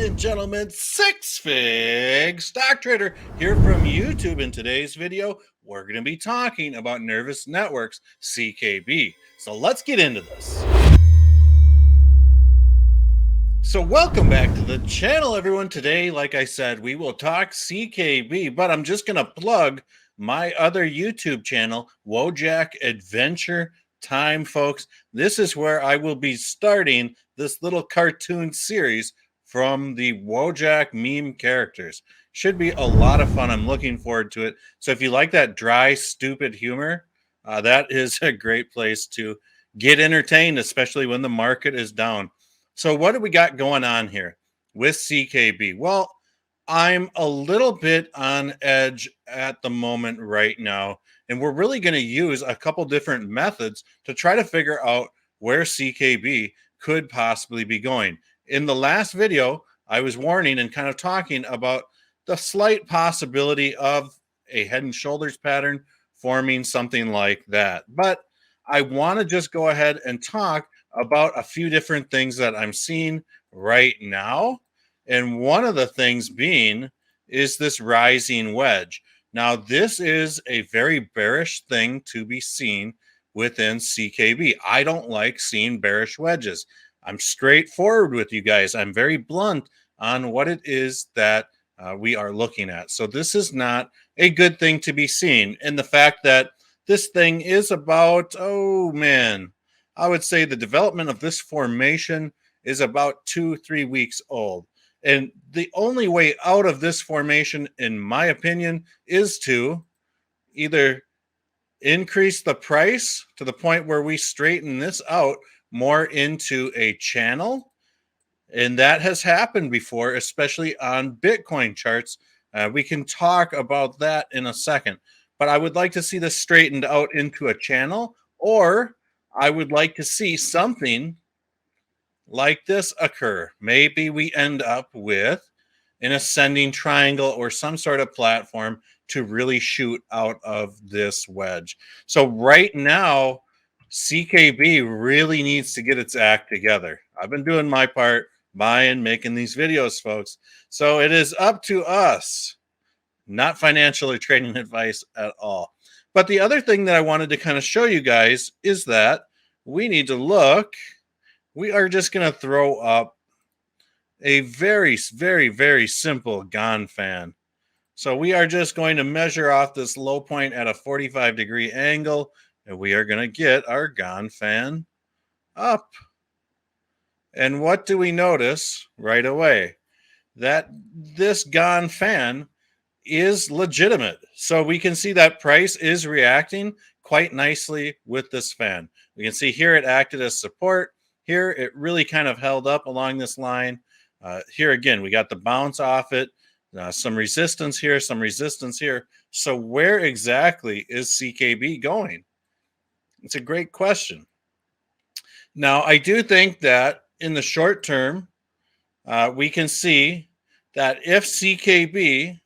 and gentlemen, Six Fig Stock Trader here from YouTube. In today's video, we're going to be talking about Nervous Networks, CKB. So let's get into this. So welcome back to the channel, everyone. Today, like I said, we will talk CKB, but I'm just going to plug my other YouTube channel, Wojak Adventure Time, folks. This is where I will be starting this little cartoon series from the Wojak meme characters. Should be a lot of fun. I'm looking forward to it. So if you like that dry, stupid humor, that is a great place to get entertained, especially when the market is down. So what do we got going on here with CKB? Well, I'm a little bit on edge at the moment right now, and we're really going to use a couple different methods to try to figure out where CKB could possibly be going. In the last video, I was warning and kind of talking about the slight possibility of a head and shoulders pattern forming something like that. But I want to just go ahead and talk about a few different things that I'm seeing right now. And one of the things being is this rising wedge. Now, this is a very bearish thing to be seen within CKB. I don't like seeing bearish wedges. I'm straightforward with you guys. I'm very blunt on what it is that we are looking at. So this is not a good thing to be seen. And the fact that this thing is about, oh man, I would say the development of this formation is about 2-3 weeks old. And the only way out of this formation, in my opinion, is to either increase the price to the point where we straighten this out more into a channel. And that has happened before, especially on Bitcoin charts. We can talk about that in a second. But I would like to see this straightened out into a channel, or I would like to see something like this occur. Maybe we end up with an ascending triangle or some sort of platform to really shoot out of this wedge. So right now, CKB really needs to get its act together. I've been doing my part, buying, making these videos, folks. So it is up to us, not financial or trading advice at all. But the other thing that I wanted to kind of show you guys is that we need to look. We are just going to throw up a very, very, very simple Gann fan. So we are just going to measure off this low point at a 45-degree angle, and we are going to get our Gann fan up. And what do we notice right away? That this Gann fan is legitimate. So we can see that price is reacting quite nicely with this fan. We can see here it acted as support. Here it really kind of held up along this line. Here again, we got the bounce off it, some resistance here, some resistance here. So where exactly is CKB going? It's a great question. Now, I do think that in the short term, we can see that if CKB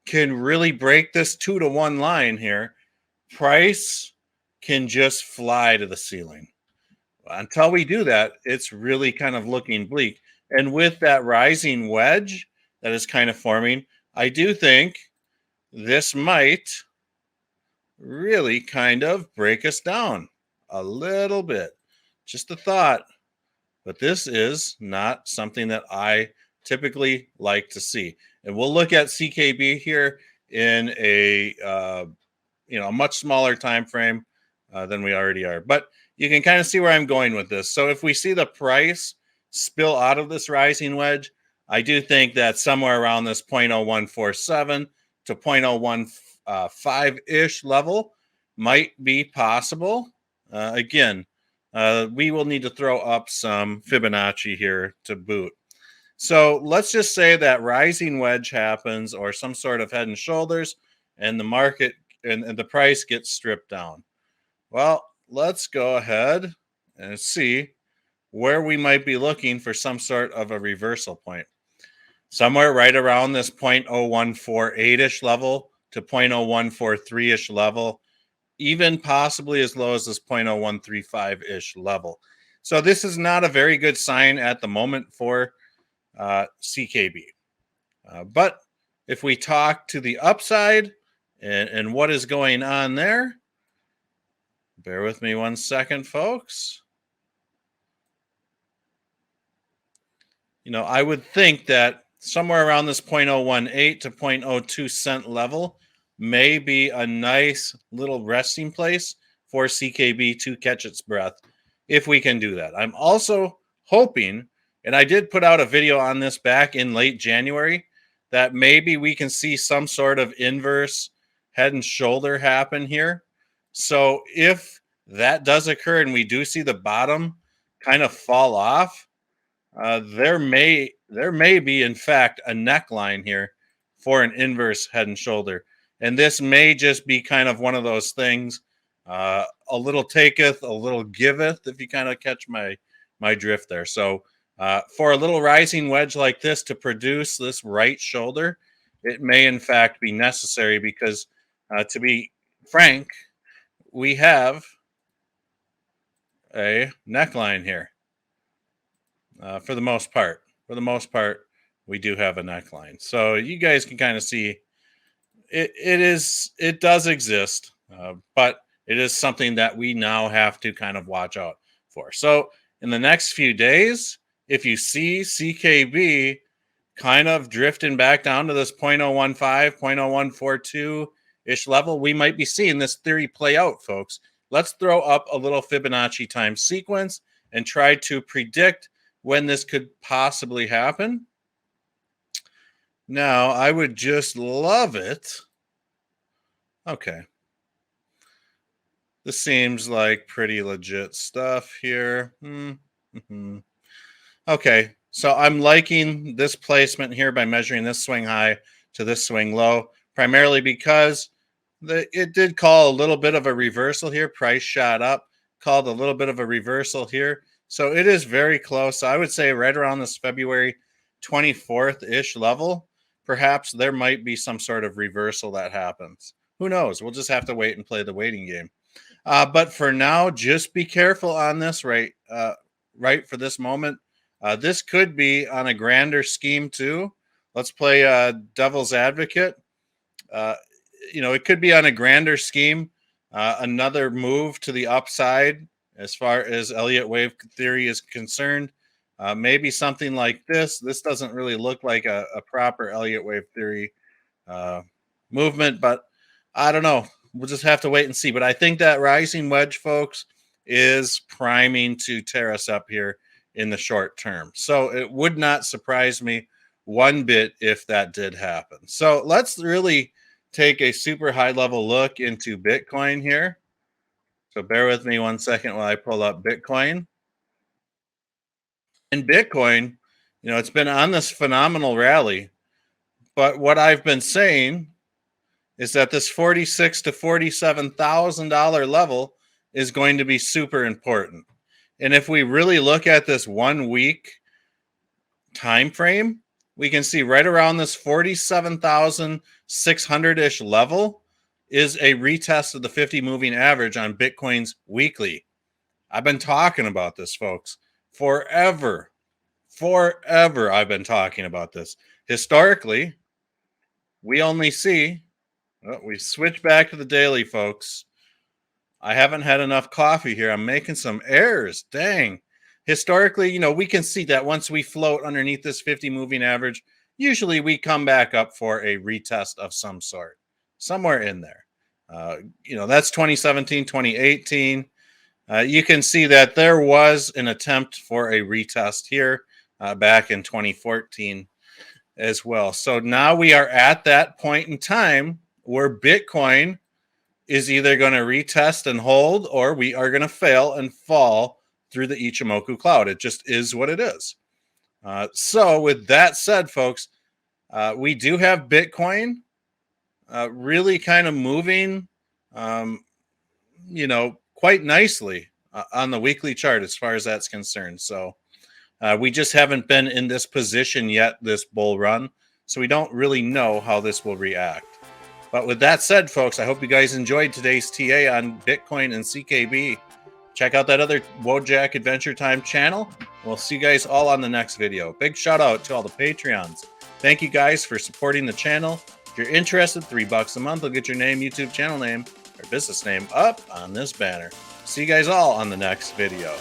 can really break this 2-to-1 line here, price can just fly to the ceiling. Until we do that, it's really kind of looking bleak. And with that rising wedge that is kind of forming, I do think this might really kind of break us down a little bit. Just a thought. But this is not something that I typically like to see. And we'll look at CKB here in a a much smaller time frame than we already are. But you can kind of see where I'm going with this. So if we see the price spill out of this rising wedge, I do think that somewhere around this 0.0147 to 0.015-ish level might be possible. Again, we will need to throw up some Fibonacci here to boot. So let's just say that rising wedge happens or some sort of head and shoulders, and the market and the price gets stripped down. Well, let's go ahead and see where we might be looking for some sort of a reversal point. Somewhere right around this 0.0148-ish level to 0.0143-ish level, even possibly as low as this 0.0135-ish level. So this is not a very good sign at the moment for CKB. But if we talk to the upside and what is going on there, bear with me one second, folks. I would think that somewhere around this 0.018 to 0.02 cent level may be a nice little resting place for CKB to catch its breath if we can do that. I'm also hoping, and I did put out a video on this back in late January, that maybe we can see some sort of inverse head and shoulder happen here. So if that does occur and we do see the bottom kind of fall off, there may be in fact a neckline here for an inverse head and shoulder, and this may just be kind of one of those things, a little taketh, a little giveth, if you kind of catch my drift there. So for a little rising wedge like this to produce this right shoulder, it may in fact be necessary because, to be frank, we have a neckline here. For the most part. For the most part, we do have a neckline. So you guys can kind of see it does exist, but it is something that we now have to kind of watch out for. So in the next few days, if you see CKB kind of drifting back down to this 0.015, 0.0142-ish level, we might be seeing this theory play out, folks. Let's throw up a little Fibonacci time sequence and try to predict when this could possibly happen. Now, I would just love it. Okay. This seems like pretty legit stuff here. Okay, so I'm liking this placement here by measuring this swing high to this swing low, primarily because it did call a little bit of a reversal here. Price shot up, called a little bit of a reversal here. So it is very close. I would say right around this February 24th-ish level, perhaps there might be some sort of reversal that happens. Who knows? We'll just have to wait and play the waiting game. But for now, just be careful on this right for this moment. This could be on a grander scheme too. Let's play devil's advocate. It could be on a grander scheme. Another move to the upside as far as Elliott wave theory is concerned. Maybe something like this. This doesn't really look like a proper Elliott wave theory movement, but I don't know. We'll just have to wait and see. But I think that rising wedge, folks, is priming to tear us up here in the short term. So it would not surprise me one bit if that did happen. So let's really take a super high level look into Bitcoin here. So bear with me one second while I pull up Bitcoin. In Bitcoin, it's been on this phenomenal rally. But what I've been saying is that this $46,000 to $47,000 level is going to be super important. And if we really look at this 1 week time frame, we can see right around this 47,600-ish level is a retest of the 50 moving average on Bitcoin's weekly. I've been talking about this, folks, forever. I've been talking about this. Historically, we only see, we switch back to the daily, folks. I haven't had enough coffee here. I'm making some errors. Dang. Historically, we can see that once we float underneath this 50 moving average, usually we come back up for a retest of some sort, somewhere in there. That's 2017, 2018. You can see that there was an attempt for a retest here back in 2014 as well. So now we are at that point in time where Bitcoin is either going to retest and hold, or we are going to fail and fall through the Ichimoku cloud. It just is what it is. So with that said, folks, we do have Bitcoin really kind of moving, quite nicely on the weekly chart as far as that's concerned. So we just haven't been in this position yet, this bull run. So we don't really know how this will react. But with that said, folks, I hope you guys enjoyed today's TA on Bitcoin and CKB. Check out that other Wojak Adventure Time channel. We'll see you guys all on the next video. Big shout out to all the Patreons. Thank you guys for supporting the channel. If you're interested, $3 a month will get your name, YouTube channel name, or business name up on this banner. See you guys all on the next video.